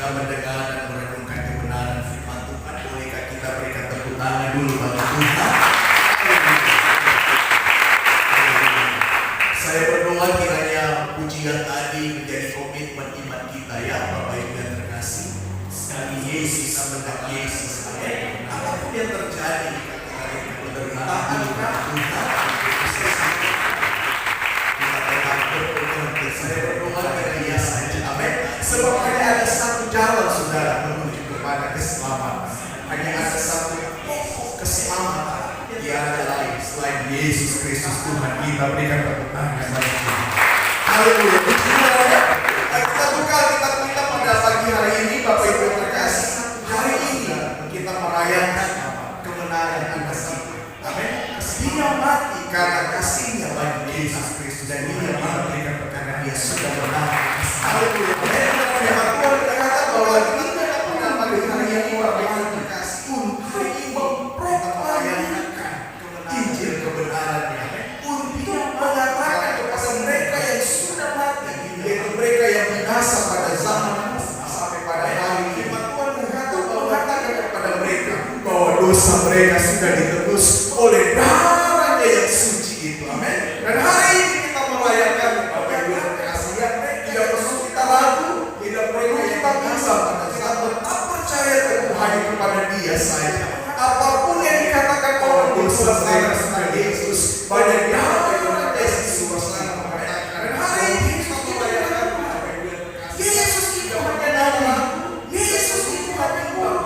kita mendengar dan merenungkan kebenaran firman Tuhan, bolehkah kita berikan tepuk tangan dulu bagi Tuhan? Saya berdoa kiranya pujian tadi menjadi komitmen iman kita ya Bapak Ibu yang terkasih. Sekali Yesus mendak Yesus, amin. Apapun yang terjadi ketika penderitaan Tuhan, saya berdoa kiranya saja, amin. Sebab hanya ada satu jalan saudara menuju kepada keselamatan. Hanya ada satu pokok keselamatan. Tiada lain selain Yesus Kristus Tuhan kita. Berikan tepuk tangan bagi Tuhan. Haleluya. Kita buka kitab kita pada pagi hari ini, Bapak Ibu yang terkasih. Hari ini kita merayakan kebenaran atas kita. Amin. Dia mati karena kasihnya bagi Yesus Kristus, dan dia memberikan perkara dia sudah menang. Haleluya. Firman Tuhan berkata bahwa kita pada pagi hari ini orang yang terkasih pun hari ini memproklamirkan Injil kebenarannya. Pun dia mengatakan kepada mereka yang sudah mati, yaitu mereka yang binasa pada zaman sampai pada hari ini. Firman Tuhan berkata bahwa mengatakan kepada mereka bahwa dosa mereka sudah ditebus oleh darahnya yang suci itu. Amin. Dan hari ini kita merayakan Bapak Ibu yang terkasih, tidak perlu kita ragu, tidak perlu kita bimbang, pada saat tetap percaya teguh hanya kepada Dia saja. Apapun yang dikatakan orang dosa mereka sudah Yesus, banyak darah Yesus suasana mengatakan. Dan hari ini kita merayakan Bapak Ibu yang terkasih, Yesus itu hanya nama, Yesus itu hanya Tuhan,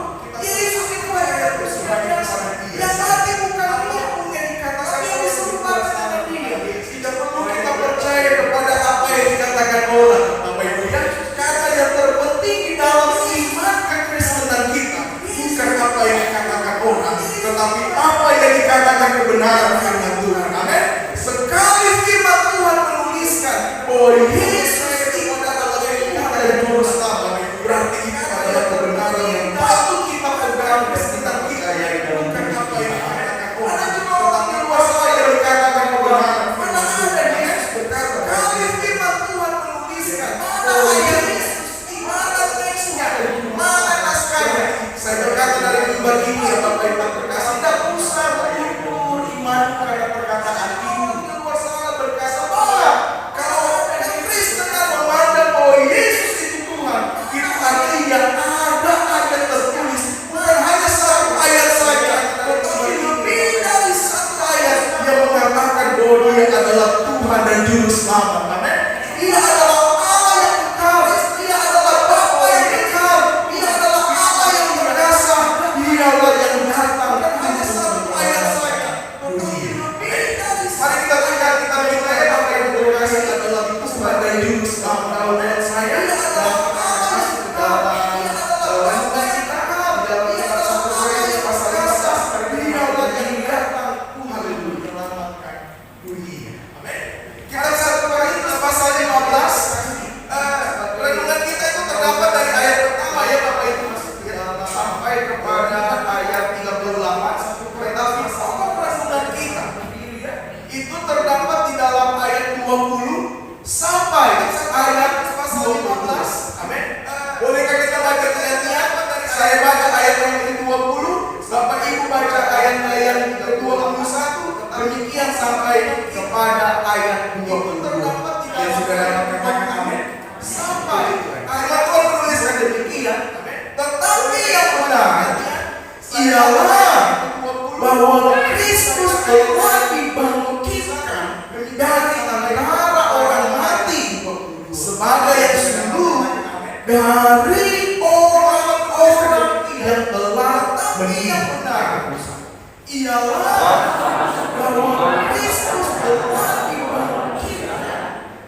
Yesus itu hanya Tuhan hanya kepada Dia. Yang mati bukan apapun yang dikatakan yang disebutkan kepada Dia. Tidak perlu kita percaya kepada apa yang dikatakan orang, Bapak Ibu ya. Karena yang terpenting di dalam iman kekristenan kita bukan apa yang dikatakan orang, tetapi apa yang dikatakan kebenaran firman Tuhan. Amin. Sekali firman Tuhan menuliskan bahwa Yesus itu adalah juru selamat, berarti itu adalah kebenaran yang patut kita pegang dan kita percayai. Bukan apa yang dikatakan orang, tetapi apa yang dikatakan kebenaran. Mana ada Yesus berkata, kali firman Tuhan menuliskan bahwa Yesus di mana teksnya, mana naskahnya. Saya berkata dari mimbar ini ya Bapak Ibu terkasih, tidak usah mengukur iman karena perkataan itu. Di luar sana berkata bahwa kalau orang Kristen memandang bahwa Yesus itu Tuhan, itu artinya ada tertulis bukan hanya satu ayat saja, tetapi lebih dari satu ayat yang mengatakan bahwa Dia adalah Tuhan dan Juru Selamat. Amin. Dia adalah Allah yang kekal, Dia adalah Bapa yang kekal, Dia adalah Allah yang berkuasa, Dialah yang datang. Dan hanya satu ayat saja, tetapi lebih dari satu. Mari kita lihat, kita minta ya Bapak Ibu terkasih, adalah Tuhan dan Juru Selamat. Kalau menurut saya adalah Allah yang kekal, Dia adalah Bapa yang kekal, Dia adalah Allah yang berkuasa, Dialah yang datang. Haleluya, menyelamatkan dunia. Amin. Kita satu kali pasal 15. Renungan kita itu terdapat dari ayat pertama ya Bapak Ibu sampai kepada ayat 38. Tetapi pokok renungan kita itu terdapat di dalam ayat 20 sampai ayat pasal 15. Amin. Bolehkah kita baca ayatnya? Saya baca ayat yang ke-20, Bapak Ibu baca ayat yang ke-21, demikian sampai kepada ayat 20. Yang sudah dapat katakan amin. Sampai ayat Tuhan menuliskan demikian. Tetapi yang benar ialah bahwa Kristus telah dibangkitkan dari antara orang mati sebagai yang sungguh dari orang-orang yang telah meninggal. Ialah bahwa Kristus telah dibangkitkan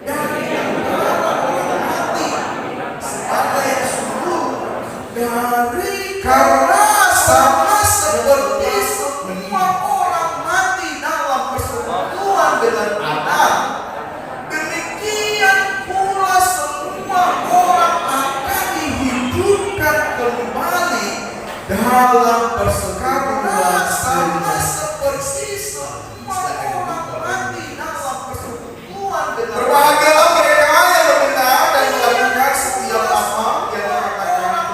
dari antara orang mati sebagai yang sungguh dari, karena sama seperti semua orang mati dalam persekutuan dengan Adam, demikian pula semua orang akan dihidupkan kembali dalam persekutuan sama seperti semua orang mati dalam persekutuan dengan Berbahagialah mereka yang benar dan melakukan setiap apa yang dikatakan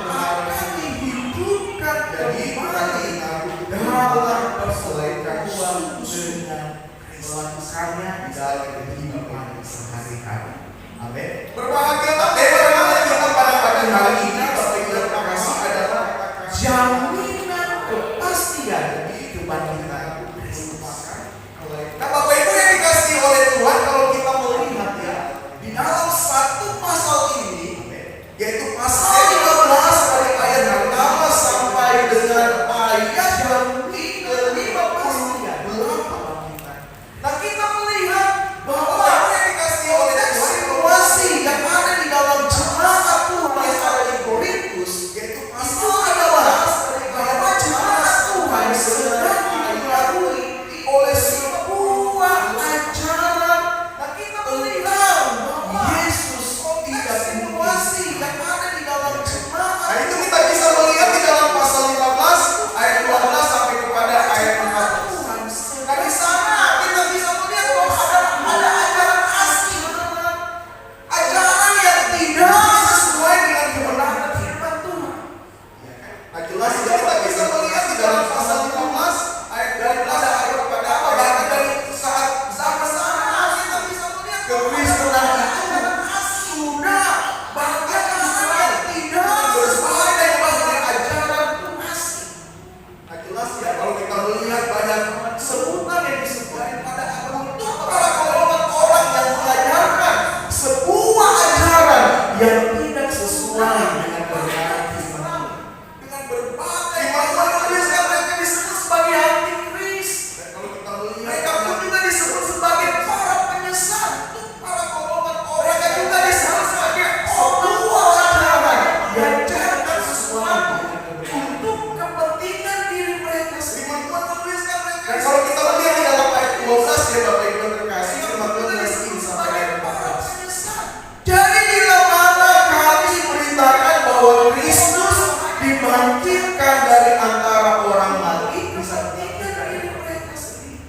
bahwa Kristus dibangkitkan dari antara orang mati, bisa tinggal dari mereka sendiri.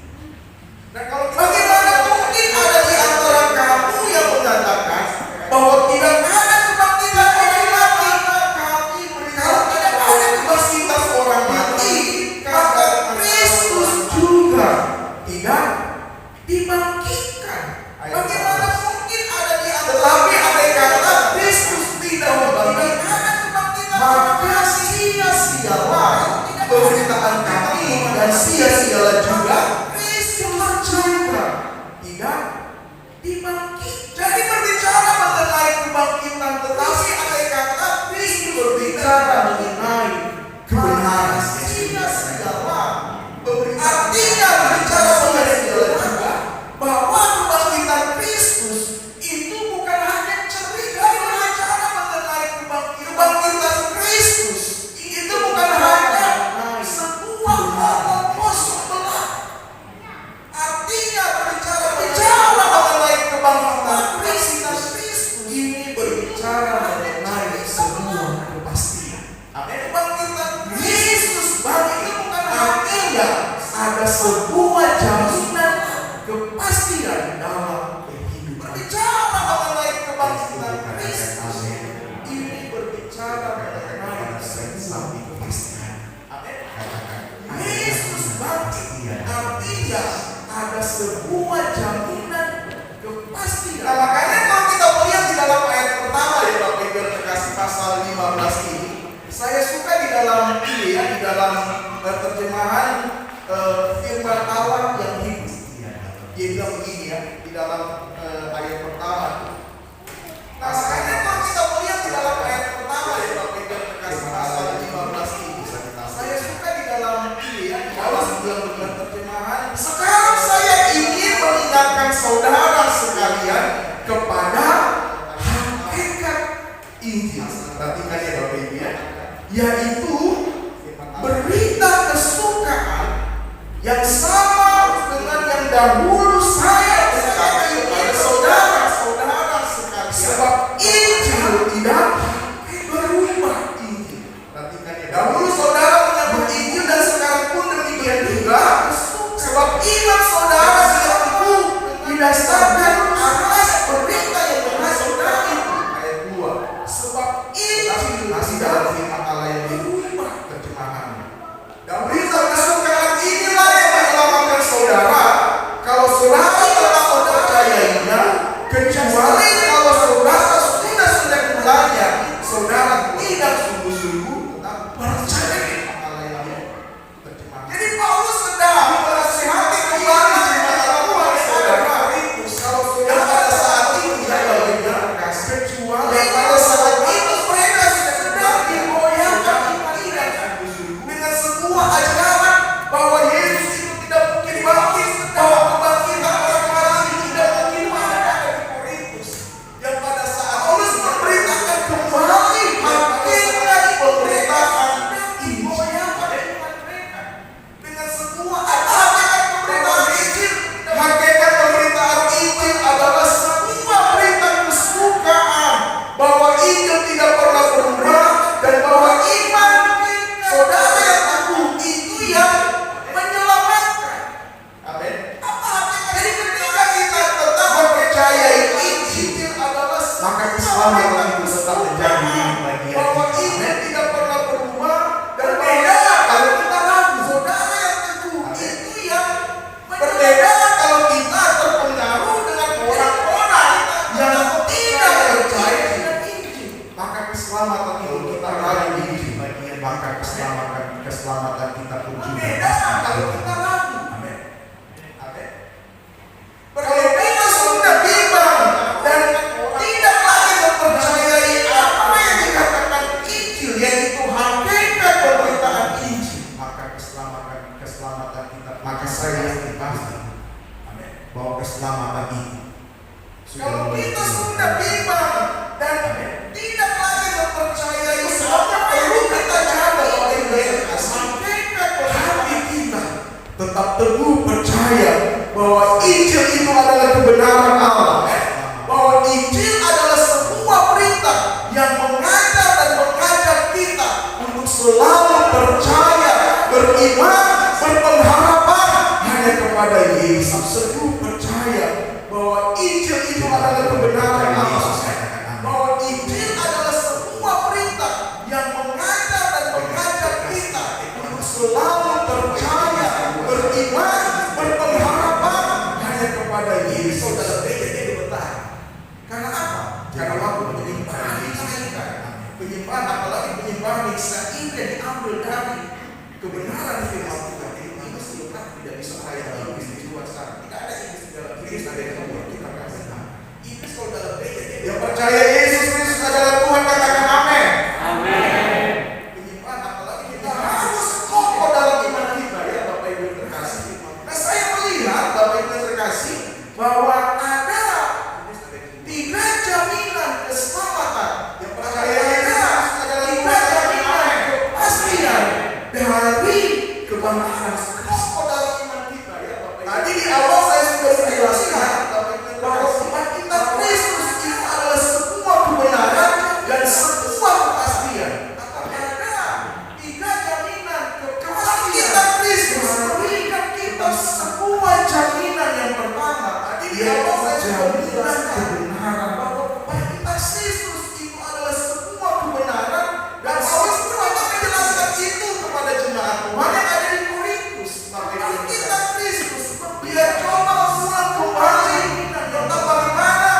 Nah, kalau bagaimana mungkin ada di antara kamu yang mengatakan bahwa tidak ada kebangkitan orang mati? Kalau tidak ada kebangkitan orang mati, maka Kristus juga tidak dibangkitkan. Bagaimana mungkin ada di antara? Tetapi ada yang kata Kristus tidak membangkitkan, maka sia-sialah pemberitaan kami dan sia-sialah juga Kristus juga tidak dibangkitkan. Jadi berbicara mengenai kebangkitan, tetapi ada yang kata Kristus berbicara mengenai kebenaran. Sia-sialah pemberitaan. Artinya berbicara mengenai juga bahwa kebangkitan Kristus itu bukan hanya cerita. Berbicara mengenai kebangkitan Kristus itu bukan hanya sebuah omong kosong belaka. Artinya berbicara mengenai kebangkitan Kristus ini berbicara mengenai sebuah kepastian. Amin. Kebangkitan Kristus bangkit itu bukan artinya ada sebuah jaminan kepastian dalam kehidupan. Berbicara mengenai kebangkitan Kristus ini berbicara mengenai sebuah kepastian. Amin. Yesus bangkit artinya ada sebuah jaminan kepastian. Nah, makanya kalau kita melihat di dalam ayat pertama ya Bapak Ibu yang terkasih pasal 15 ini, saya suka di dalam ini ya, di dalam terjemahan firman Allah yang hidup. Dia bilang begini ya, di dalam ayat pertama. Nah, makanya kalau kita melihat di dalam ayat pertama ya Bapak Ibu yang terkasih pasal 15 ini, saya suka di dalam ini ya, di dalam terjemahan. Sekarang saya ingin mengingatkan saudara sekalian kepada hakikat Injil. Perhatikan ya Bapak Ibu ya, yaitu berita kesukaan yang sama dengan yang dahulu saya berkata kepada saudara-saudara sekalian. Sebab Injil tidak berubah. Injil. Perhatikan ya. Dahulu saudara menyambut Injil dan sekarang pun demikian juga. Sebab iman saudara itu didasarkan atas berita yang benar saudara itu. Ayat 2. Sebab Injil masih dalam firman Allah yang berubah terjemahannya. Dan berita kesukaan inilah yang menyelamatkan saudara kalau saudara telah mempercayainya, kecuali kalau saudara sudah mulanya, saudara tidak sungguh-sungguh percaya Allah yang terjemahan. Jadi Paulus sedang menasihati kembali saudara itu kalau saudara pada saat itu tidak kecuali pada saat itu mereka sedang digoyahkan tidak sungguh-sungguh dengan sebuah ajaran bahwa Yesus itu tidak mungkin bangkit, bahwa kebangkitan orang mati tidak mungkin ada di Korintus. Yang pada saat Paulus memberitakan kembali hakikat sehingga diambil dari kebenaran firman Tuhan. Jadi Inggris tidak bisa kaya Inggris di luar sana. Tidak ada Inggris di dalam Inggris, ada yang keluar. Kita kasih Inggris kalau dalam gereja dia yang percaya Yesus Kristus adalah Tuhan, katakan amin. Amin. Penyimpan apalagi kita harus kokoh dalam iman kita ya Bapak Ibu yang terkasih. Nah saya melihat Bapak Ibu yang terkasih bahwa ada 3 jaminan keselamatan. Yang percaya Yesus adalah 3 jaminan kepastian dari kebenaran kokoh dalam iman kita ya Bapak Ibu. Tadi di awal saya sudah menjelaskan bahwa iman kita Kristus itu adalah sebuah kebenaran dan sebuah kepastian. Ada 3 jaminan kepastian. Kita Kristus memberikan kita sebuah jaminan. Yang pertama, tadi di awal saya sudah menjelaskan bahwa kita Kristus itu adalah sebuah kebenaran dan Paulus pun akan menjelaskan itu kepada jemaat Tuhan yang ada di Korintus. Kalau kita Kristus, dia coba mengulang kembali tentang bagaimana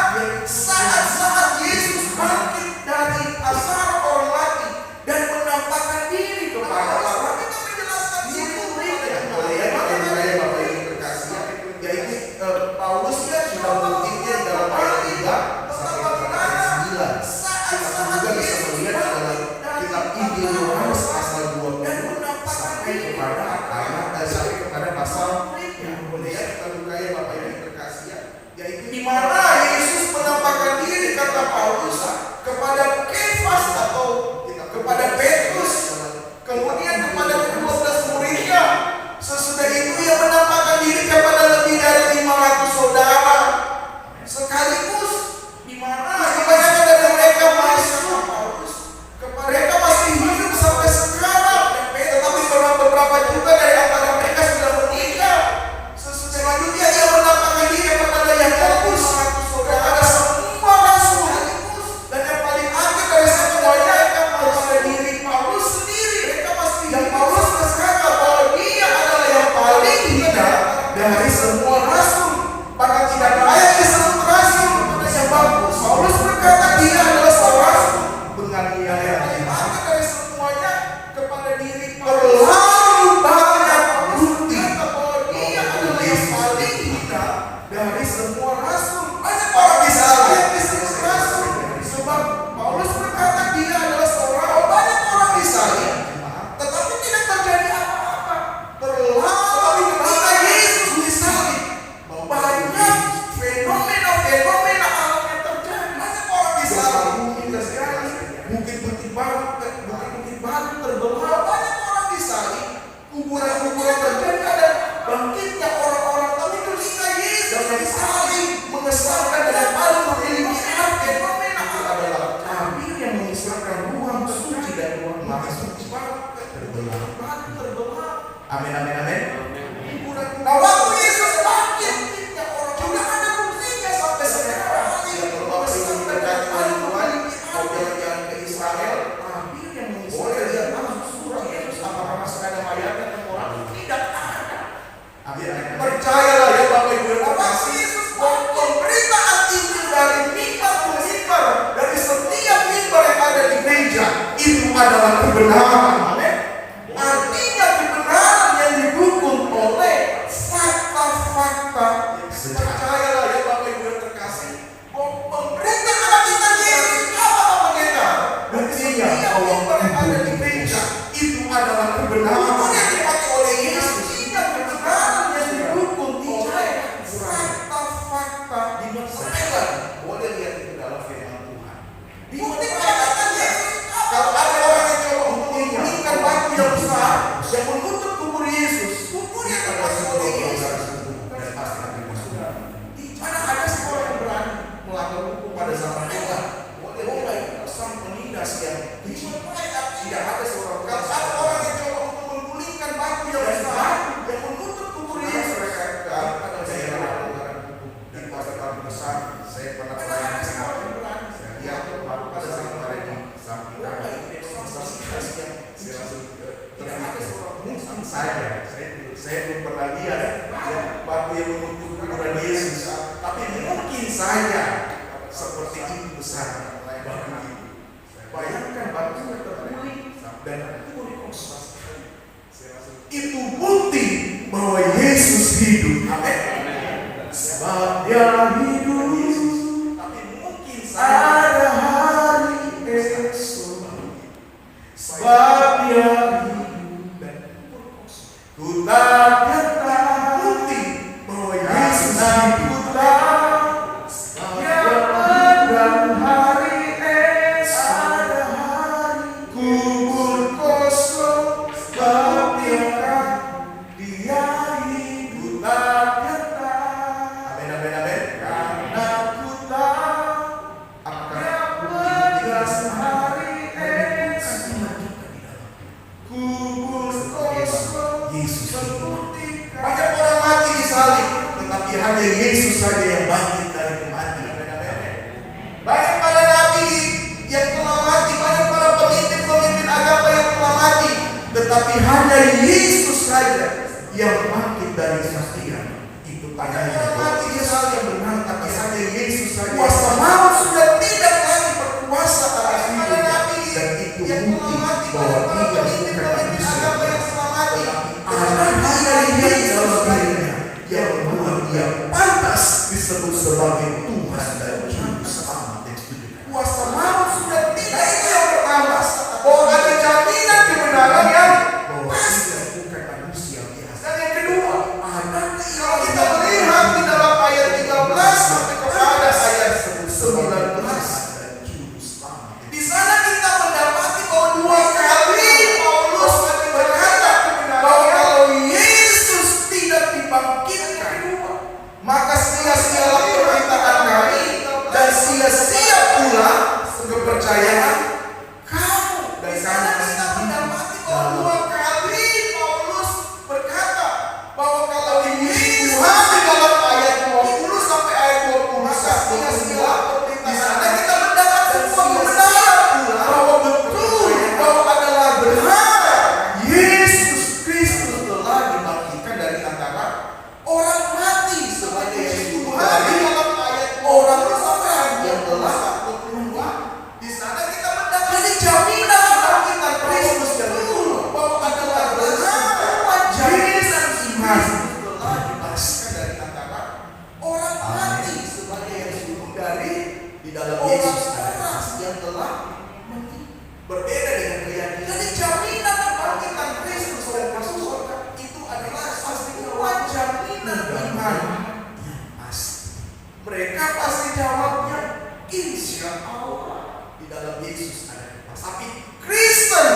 saat-saat Yesus bangkit dari asal orang mati dan menampakkan diri kepada Allah. Kita menjelaskan itu ya Bapak Ibu terkasih, yaitu Paulus ya sudah membuktikan dalam ayat 3 sampai ayat 9. Kita juga bisa melihat dalam kitab Injil Yohanes pasal 20 sampai kepada ayat sampai kepada pasal yang kemudian kita buka ya Bapak Ibu terkasih, yaitu di mana Yesus menampakkan diri kata Paulus kepada Kefas atau kepada Petrus, kemudian kepada 12 muridnya. Sesudah itu ia menampakkan diri kepada lebih dari 500 saudara sekaligus, di mana kebanyakan dari mereka masih Paulus, mereka masih hidup sampai sekarang, tetapi beberapa juga dari antara mereka sudah menikah. Selanjutnya ia menampakkan diri kepada Yakobus, kepada semua rasul, dan yang paling akhir dari semuanya kepada diri Paulus sendiri. Mereka masih yang Paulus berkata bahwa dia adalah yang paling hina dari semua rasul, bahkan tidak layak disebut rasul. Sebab Paulus berkata dia adalah seorang penganiaya yang paling akhir dari semuanya kepada diri Paulus. Terlalu banyak bukti bahwa dia adalah yang paling hina dari semua rasul. Banyak orang bisa disebut rasul, sebab Paulus berkata dia adalah seorang. Banyak orang disalib, tetapi tidak terjadi apa-apa. Terlalu ketika Yesus disalib, banyak fenomena alam yang terjadi. Banyak orang disalib, bukit-bukit baru terbelah. Banyak orang disalib, kuburan-kuburan terjadi, ada bangkitnya orang-orang. Tapi ketika Yesus disalib, mengesahkan dan paling memiliki fenomena adalah tabir yang mengisahkan ruang suci dan ruang maha suci terbelah. Amin, amin, amin. Nah, waktu Yesus bangkit, juga ada buktinya sampai sekarang. Kalau Bapak Ibu berkata mau jalan-jalan ke Israel, tabir yang mengisahkan dia surah Yesus apakah masih ada mayatnya atau orang? Tidak ada. Amin. Percayalah ya Bapak Ibu yang terkasih, pemberitaan Injil dari mimbar ke mimbar, dari setiap mimbar yang ada di gereja itu adalah kebenaran. Amin. Artinya kebenaran yang didukung oleh fakta-fakta. Percayalah ya Bapak Ibu yang terkasih, pemberitaan kita Yesus apa kita? Buktinya bahwa yang ada di gereja itu adalah kebenaran yang dipakai oleh Yesus. Kebenaran yang didukung oleh fakta-fakta di masyarakat. Boleh lihat itu dalam firman Tuhan. Buktikan Yesus. Kalau ada orang yang coba untuk menginginkan batu yang besar yang menutup kubur Yesus, kubur yang terpasang oleh Yesus, dan pasti akan masuk. Mana ada seorang yang berani melanggar hukum pada zaman Tuhan? Boleh sang penindas yang tidak ada seorang. Kalau ada orang yang coba untuk menggulingkan batu yang besar yang menutup kubur Yesus, mereka ada saya dan pasal batu besar. Saya pernah pelayanan sekali. Saya lihat baru pada zaman mereka sampai mungkin saya belum pernah lihat batu yang menutup kuburan Yesus, tapi mungkin saja seperti itu besar batu itu. Bayangkan batu terguling dan itu bukti bahwa Yesus hidup. Amin. Sebab Dia hidup, tapi mungkin ada hari esok. Sebab Dia hidup dan ku tak nyata bukti bahwa Yesus hidup. Hanya Yesus saja yang bangkit dari kematian. Banyak para nabi yang telah mati, banyak para pemimpin agama yang telah mati, tetapi hanya Yesus saja yang bangkit dari kematian. Itu tandanya para mati dia saja yang berangkat, hanya Yesus saja. Kuasa maut sudah tidak lagi berkuasa atas hidup, dan itu bukti bahwa Dia bukan manusia. Ada Dia dalam dirinya yang membuat Dia pantas disebut sebagai Tuhan dan Juru Selamat yang setuju. Kuasa maut sudah tidak itu yang pertama, bahwa ada jaminan kebenaran yang pasti bukan manusia biasa. Dan yang kedua, ada kalau kita melihat di dalam ayat 13 sampai kepada ayat 19 dan Juru Selamat. Di sana kita mendapati bahwa dua kali Paulus berkata bahwa kalau Yesus tidak dibangkitkan, maka sia-sialah permintaan kami dan sia-sia pula kepercayaan kamu. Dan sana kita mendapati bahwa dua kali Paulus berkata bahwa kalau Yesus di dalam ayat 20 sampai ayat 21 sia-sialah permintaan. Di sana kita mendapat sebuah kebenaran pula bahwa betul bahwa adalah benar Yesus Kristus telah dibangkitkan dari antara orang mati sebagai Tuhan di dalam ayat orang yang telah berkeluar. Di sana kita mendapat jaminan kebangkitan Kristus yang betul bahwa adalah benar jaminan iman telah dibangkitkan dari antara orang mati sebagai dari di dalam Yesus yang telah mati. Berbeda dengan keyakinan. Jadi jaminan kebangkitan Kristus dan Kristus itu adalah sebuah jaminan iman yang pasti. Mereka pasti jawabnya insya Allah di dalam Yesus ada kepastian. Tapi Kristen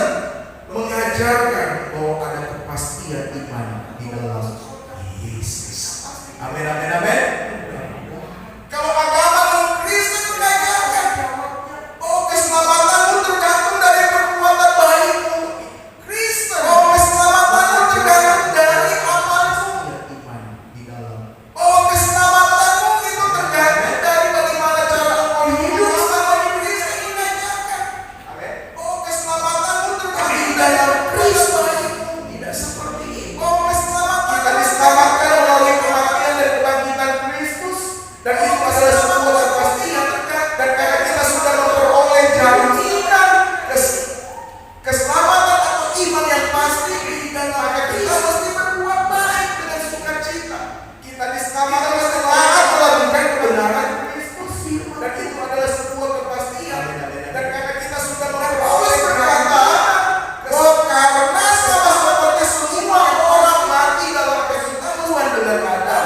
mengajarkan bahwa ada kepastian iman di dalam Yesus. Amin, amin, amin. Kalau agama non-Kristen mengajarkan bahwa keselamatanmu tergantung dari perbuatan baikmu. Kristen bahwa keselamatanmu tergantung dari amalmu. Iman di dalam bahwa keselamatanmu itu tergantung dari bagaimana cara engkau hidup selama di Kristen mengajarkan. Bahwa keselamatanmu tergantung di dalam Kristus. Tidak seperti itu. Bahwa keselamatan kita diselamatkan melalui kematian dan kebangkitan Kristus, dan itu adalah sebuah kepastian. Dan karena kita sudah memperoleh jaminan keselamatan atau iman yang pasti, dan maka kita mesti berbuat baik dengan sukacita. Kita diselamatkan setelah melakukan kebenaran Kristus, dan itu adalah sebuah kepastian. Dan karena kita sudah memperoleh perkataan bahwa karena sama seperti semua orang mati dalam persekutuan dengan Adam,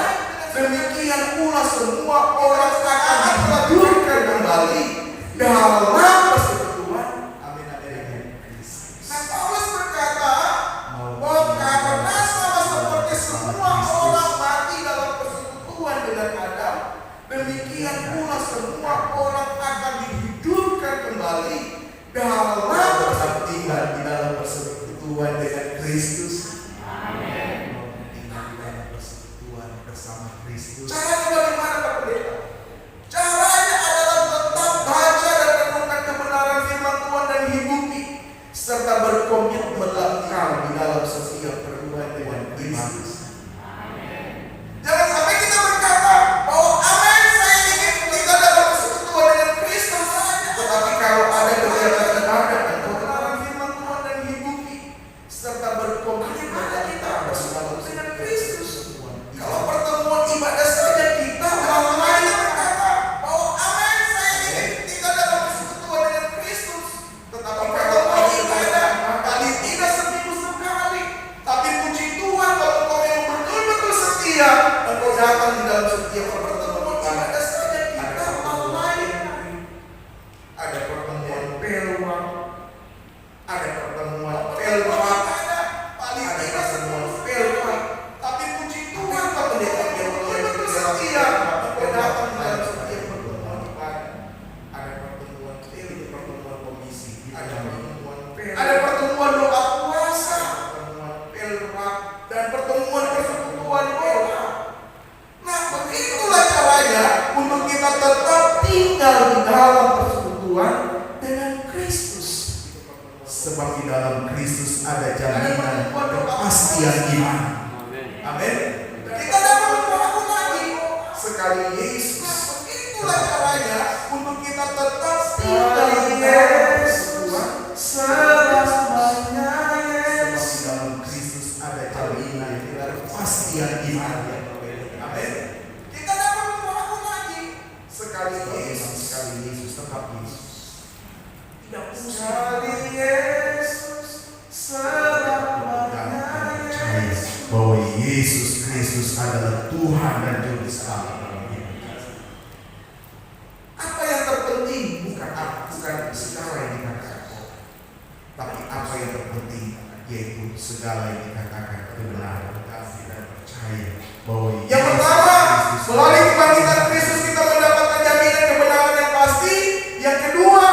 demikian pula semua orang akan dihidupkan kembali dalam persekutuan. Amin, amin, amin. Nah, Paulus berkata bahwa karena sama seperti semua orang mati dalam persekutuan dengan Adam, demikian pula semua orang akan dihidupkan kembali dalam tinggal di dalam persekutuan dengan Kristus. Amin. Tinggal di dalam persekutuan bersama Kristus. Caranya bagaimana, Pak Pendeta? Caranya adalah tetap baca dan renungkan kebenaran firman Tuhan dan hidupi, serta berkomitmen kekal di dalam setiap pertemuan dengan Kristus. Jangan sampai kita berkata bahwa amin, saya ingin tinggal dalam persekutuan dengan Kristus saja. Tetapi kalau ada kegiatan ibadah dan kebenaran firman Tuhan dan hidup dalam Kristus ada jaminan kepastian iman. Amin. Kita dapat berlaku lagi sekali Yesus. Itulah caranya untuk kita tetap tinggal di Yesus selamanya. Sebab di dalam Kristus ada jaminan kepastian iman. Amin. Kita dapat berlaku lagi sekali Yesus tetap Yesus. Tidak sekali Yesus selamanya. Bahwa Yesus Kristus adalah Tuhan dan Juru Selamat. Apa yang terpenting bukan segala yang dikatakan, tapi apa yang terpenting yaitu segala yang dikatakan kebenaran dan percaya bahwa yang pertama melalui kebangkitan Kristus kita mendapatkan jaminan kebenaran yang pasti. Yang kedua,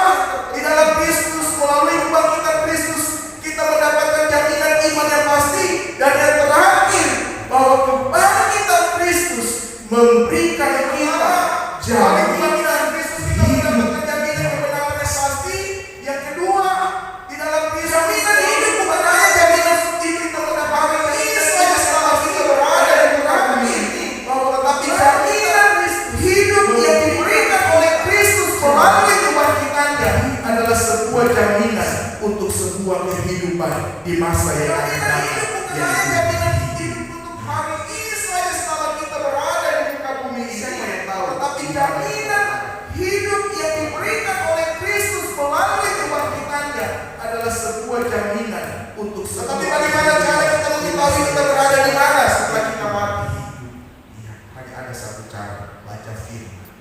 di dalam Kristus melalui kebangkitan Kristus kita mendapatkan jaminan iman yang pasti. Dan yang terakhir, bahwa kebangkitan Kristus memberikan kita jaminan Kristus kita mendapatkan jaminan kebenaran yang pasti. Yang kedua, di dalam Kristus jaminan hidup bukan hanya jaminan hidup kita mendapatkan ini saja selama kita berada di neraka ini, bahwa tetapi jaminan hidup yang diberikan oleh Kristus melalui kebangkitannya adalah sebuah jaminan untuk sebuah kehidupan di masa yang akan datang. Jaminan hidup untuk hari ini saja setelah kita berada di muka bumi ini. Siapa yang tahu? Tetapi jaminan hidup yang diberikan oleh Kristus melalui kebangkitannya adalah sebuah jaminan untuk sebuah. Tetapi bagaimana cara kita mengetahui kita berada di mana setelah kita mati? Hanya ada satu cara, baca firman.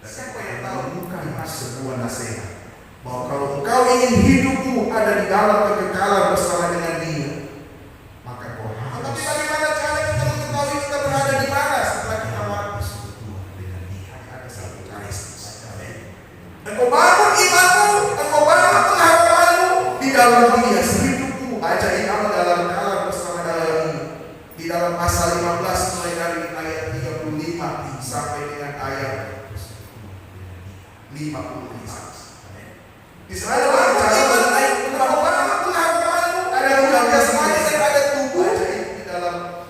Siapa yang tahu? Bukan sebuah nasihat bahwa kalau engkau ingin hidupmu ada di dalam kekekalan bersama dengan Dia, maka kau harus. Tapi bagaimana cara kita mengetahui kita berada di mana setelah kita mati? Dengan Dia. Ada satu cara. Dan kau bangun imanmu, dan kau bangun pengharapanmu di dalam Dia. Hidupmu baca iman dalam kalam bersama dalam ini. Di dalam pasal 15 mulai dari ayat 35 sampai dengan ayat 55. Di sana ada ulang jasmani dan ada tubuh di dalam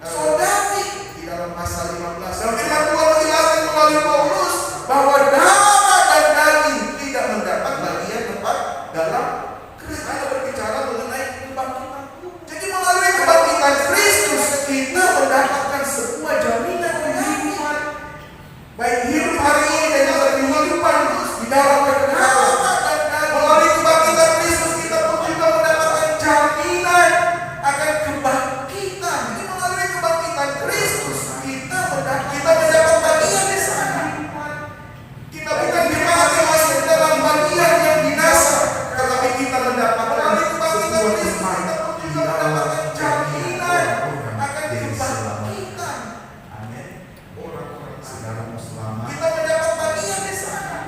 saudari di dalam pasal 15. Dan firman Tuhan menjelaskan melalui Paulus bahwa darah dan daging tidak mendapat bagian tempat dalam Kristus. Ada berbicara mengenai kebangkitan. Jadi melalui kebangkitan Kristus kita mendapatkan sebuah jaminan kehidupan, baik hidup hari ini dan juga kehidupan di dalam kekekalan. Melalui kebangkitan Kristus kita pun juga mendapatkan jaminan akan kebangkitan. Jadi melalui kebangkitan Kristus kita mendapat bagian di sana. Kita bukan jemaat yang masuk dalam bagian yang binasa, tetapi kita mendapatkan melalui kebangkitan Kristus kita pun juga mendapatkan jaminan akan kebangkitan. Amin. Orang-orang saudaramu selamat. Kita mendapat bagian di sana.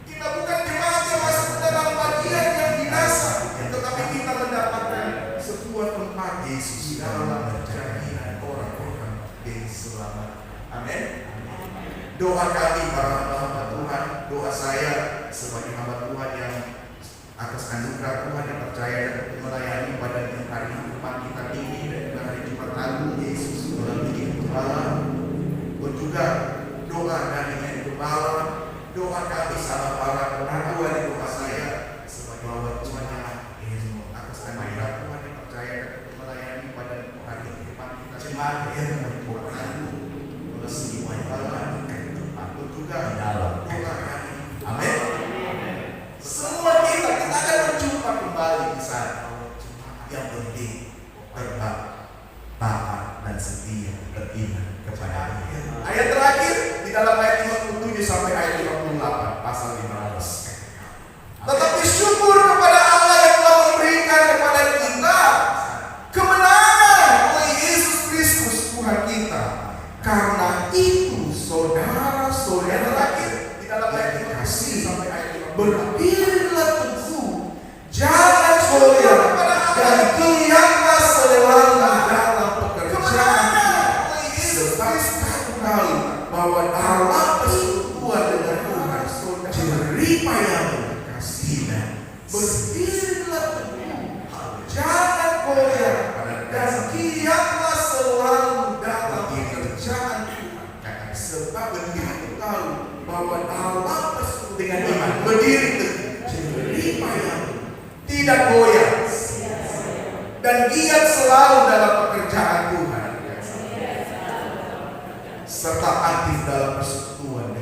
Kita bukan jemaat yang masuk dalam bagian yang binasa, tetapi kita mendapatkan sebuah tempat Yesus di dalam jaminan orang-orang yang selamat. Amin. Doa kami para hamba Tuhan, doa saya sebagai hamba Tuhan yang atas anugerah Tuhan yang percaya dan melayani pada hari kebangkitan ini dan juga hari Jumat Agung Yesus melalui Gembala, dan juga doa dari Gembala. Doa kami sama para pengakuan di doa saya sebagai hamba Tuhan yang atas anugerah Tuhan yang percaya dan melayani pada hari kebangkitan jemaat yang berdoa semua yang tempat juga dalam doa kami. Amin. Semua kita akan berjumpa kembali di sana. Yang penting tetap taat dan setia beriman kepada Dia. Ayat terakhir di dalam ayat 57 sampai ayat 58 pasal 15. Tetapi syukur kepada Allah yang telah memberikan kepada kita kemenangan oleh Yesus Kristus Tuhan kita. berdiri teguh, jerih payah, tidak goyah, dan giat selalu dalam pekerjaan Tuhan, serta aktif dalam persekutuan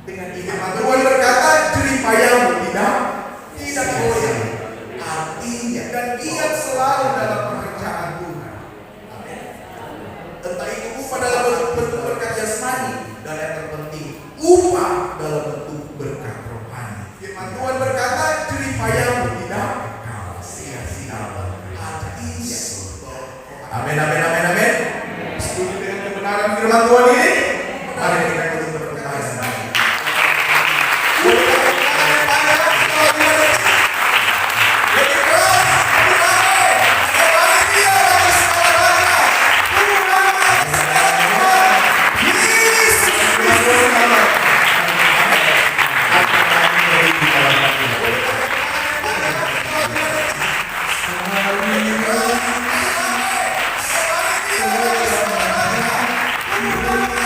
dengan iman. Tuhan berkata, jerih payahmu tidak goyah, artinya dan giat selalu dalam pekerjaan Tuhan. Entah itu upah dalam bentuk berkat jasmani, dan yang terpenting upah dalam bentuk berkat rohani. Firman Tuhan berkata, jerih payahmu tidak sia-sia. Artinya, amin, amin, amin, amin. Setuju dengan kebenaran firman Tuhan ini? Mari kita ikut berkata jasmani. Hallelujah.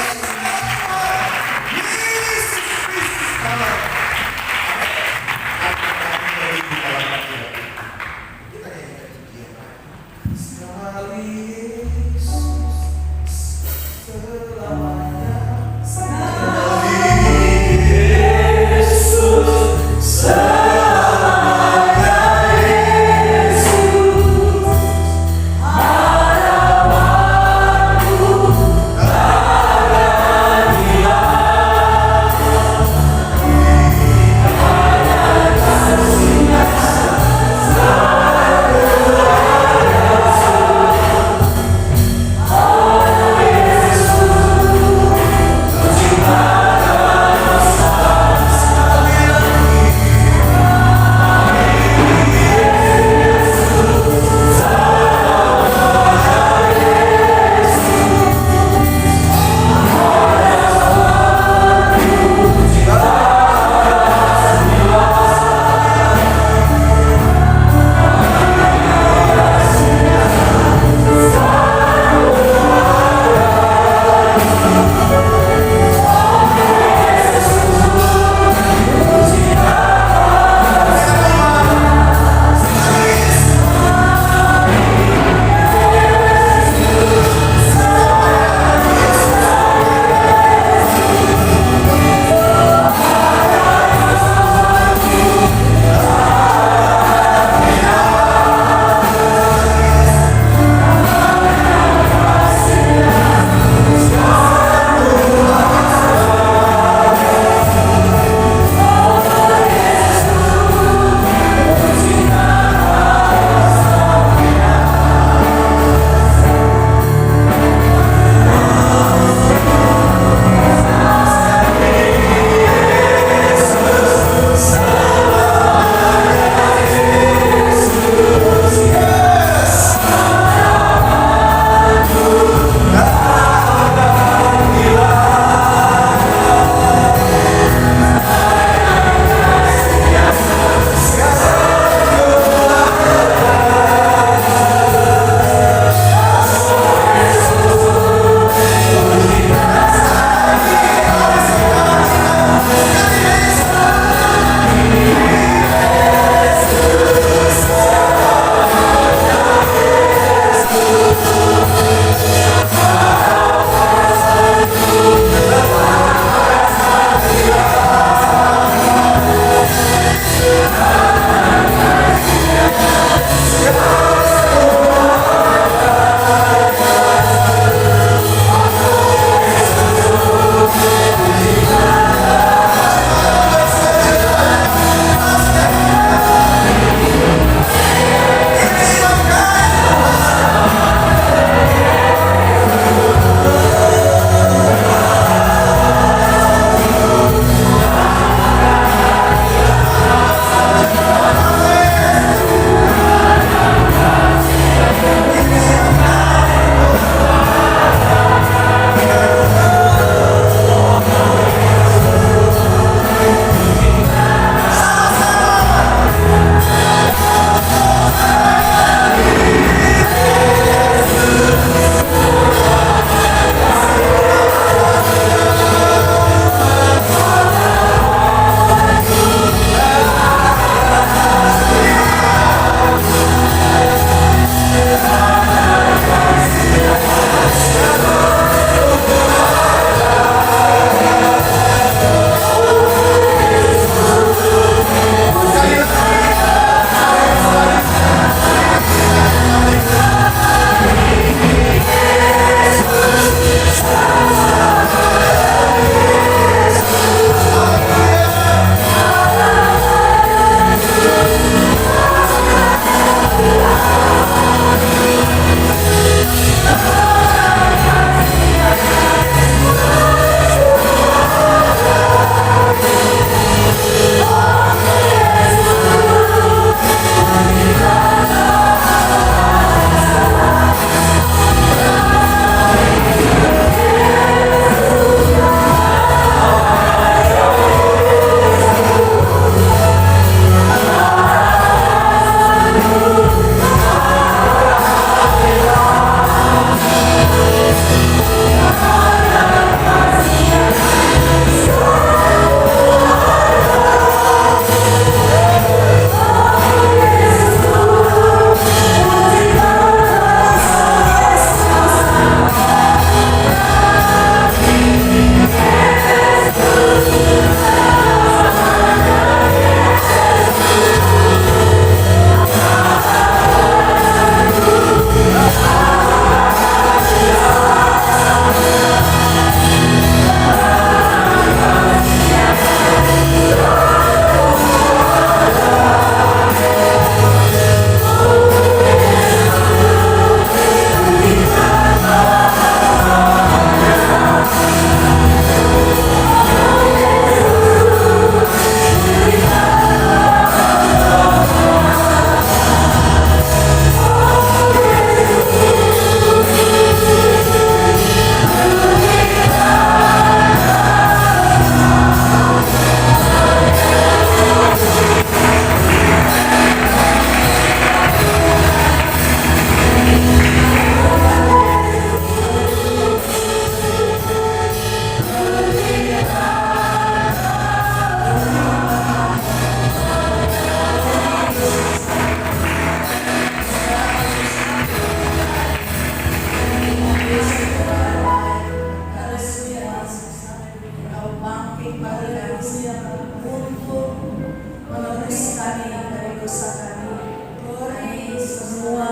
kami dari dosa kami. Kami semua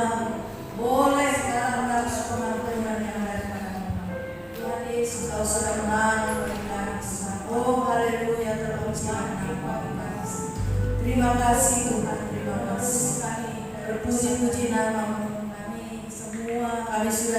boleh dalam kasus pengampunan yang dari padamu. Tuhan Yesus, Kau sudah menang bagi kami semua. Oh haleluya, terpuji nama. Terima kasih Tuhan, terima kasih. Kami berpuji-puji nama-Mu. Kami semua, kami sudah